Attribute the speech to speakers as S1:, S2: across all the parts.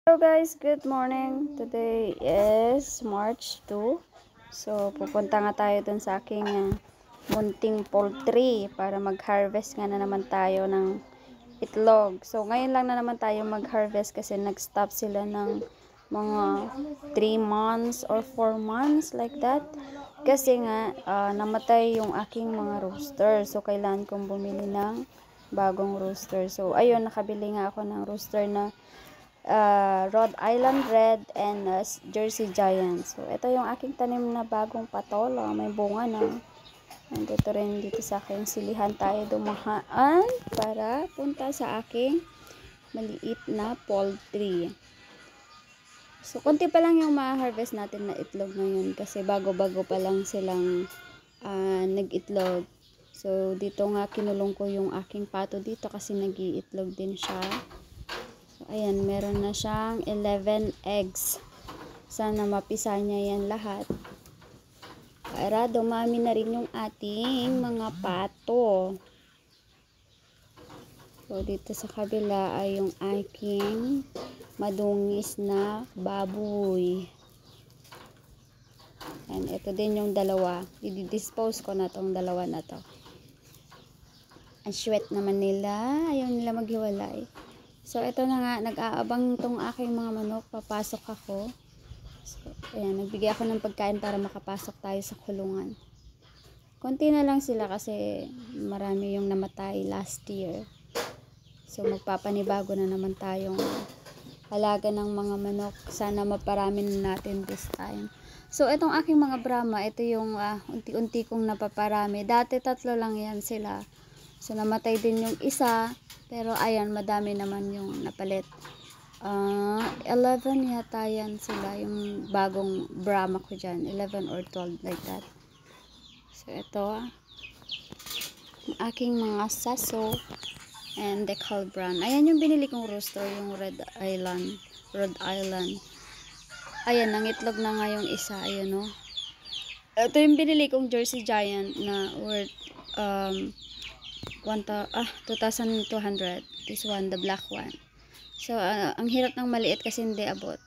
S1: Hello guys, good morning. Today is March 2. So pupunta nga tayo dun sa aking munting poultry para mag-harvest nga na naman tayo ng itlog. So ngayon lang na naman tayo mag-harvest kasi nag-stop sila ng mga 3 months or 4 months like that. Kasi nga namatay yung aking mga rooster. So kailangan kong bumili ng bagong rooster. So ayun, nakabili nga ako ng rooster na Rhode Island Red and Jersey Giant. So, ito yung aking tanim na bagong patola. May bunga na. Nandito rin dito sa aking silihan tayo dumahaan para punta sa aking maliit na poultry. So, konti pa lang yung ma-harvest natin na itlog ngayon kasi bago-bago pa lang silang nag-itlog. So, dito nga kinulong ko yung aking pato dito kasi nag-iitlog din siya. Ayan, meron na siyang 11 eggs. Sana mapisa niya yan lahat. Para dumami na rin yung ating mga pato. So, dito sa kabila ay yung aking madungis na baboy. And ito din yung dalawa. I-dispose ko na tong dalawa na to. Ang sweet naman nila. Ayaw nila maghiwalay. So, ito na nga, nag-aabang itong aking mga manok. Papasok ako. So, ayan, nagbigay ako ng pagkain para makapasok tayo sa kulungan. Konti na lang sila kasi marami yung namatay last year. So, magpapanibago na naman tayong alaga ng mga manok. Sana maparami na natin this time. So, itong aking mga Brahma, ito yung unti-unti kong napaparami. Dati 3 lang yan sila. So, namatay din yung isa. Pero ayan, madami naman yung napalit. 11 yata yan sila, yung bagong Brahma ko dyan. 11 or 12 like that. So ito, yung aking mga saso and decal brown. Ayan yung binili kong rooster, yung Rhode Island. Ayan, nangitlog na nga yung isa. Ayan o. Ito yung binili kong Jersey Giant na worth 2,200. This one, the black one. So, ang hirap ng maliit kasi hindi abot.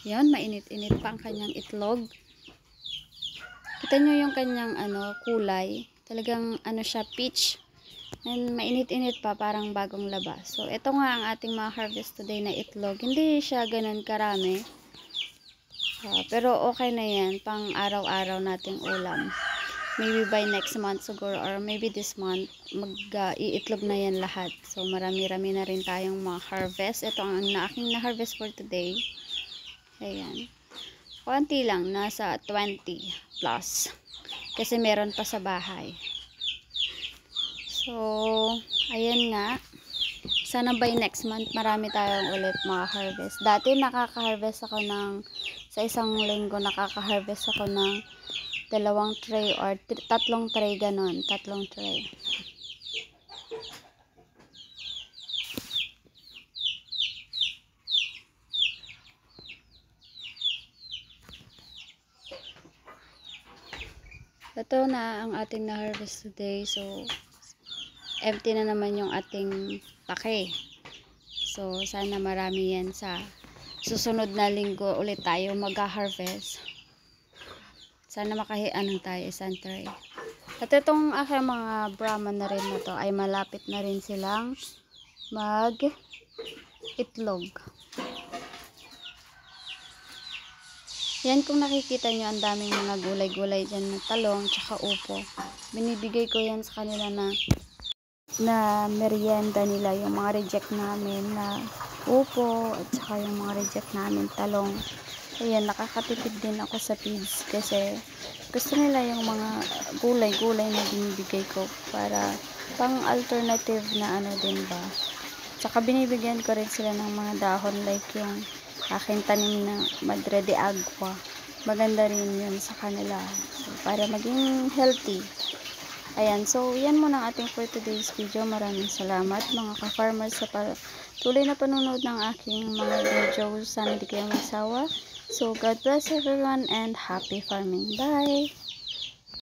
S1: Yan, mainit-init pa ang kanyang itlog. Kita nyo yung kanyang kulay. Talagang siya, peach. And mainit-init pa, parang bagong laba. So, ito nga ang ating mga harvest today na itlog. Hindi siya ganun karami. Pero okay na yan, pang araw-araw nating ulam. Maybe by next month siguro or maybe this month mag-iitlog na yan lahat. So marami-rami na rin tayong mga harvest. Ito ang aking na-harvest for today. Ayan. Konti lang, nasa 20 plus. Kasi meron pa sa bahay. So, ayan nga. Sana by next month marami tayong ulit mga harvest. Dati nakaka-harvest ako sa isang linggo nakaka-harvest ako ng 2 tray or 3 tray ganon, 3 tray. Ito na ang ating na-harvest today. So, empty na naman yung ating pake. So, sana marami yan sa susunod na linggo ulit tayo mag-harvest. Sana makahian tayo isang tray. At itong aking mga Brahma na rin na to ay malapit na rin silang mag-itlog. Yan, kung nakikita nyo, ang daming mga gulay-gulay dyan na talong tsaka upo. Binibigay ko yan sa kanila na merienda nila, yung mga reject namin na upo at saka yung mga reject namin talong. Ayan, nakakatipid din ako sa feeds kasi gusto nila yung mga gulay-gulay na binibigay ko para pang alternative na din ba. Tsaka binibigyan ko rin sila ng mga dahon like yung aking tanim na Madre de Agua. Maganda rin yun sa kanila. So, para maging healthy. Ayan, so yan muna ang ating for today's video. Maraming salamat mga ka-farmers sa tuloy na panonood ng aking mga videos. Sana di kayo magsawa. So, God bless everyone and happy farming. Bye!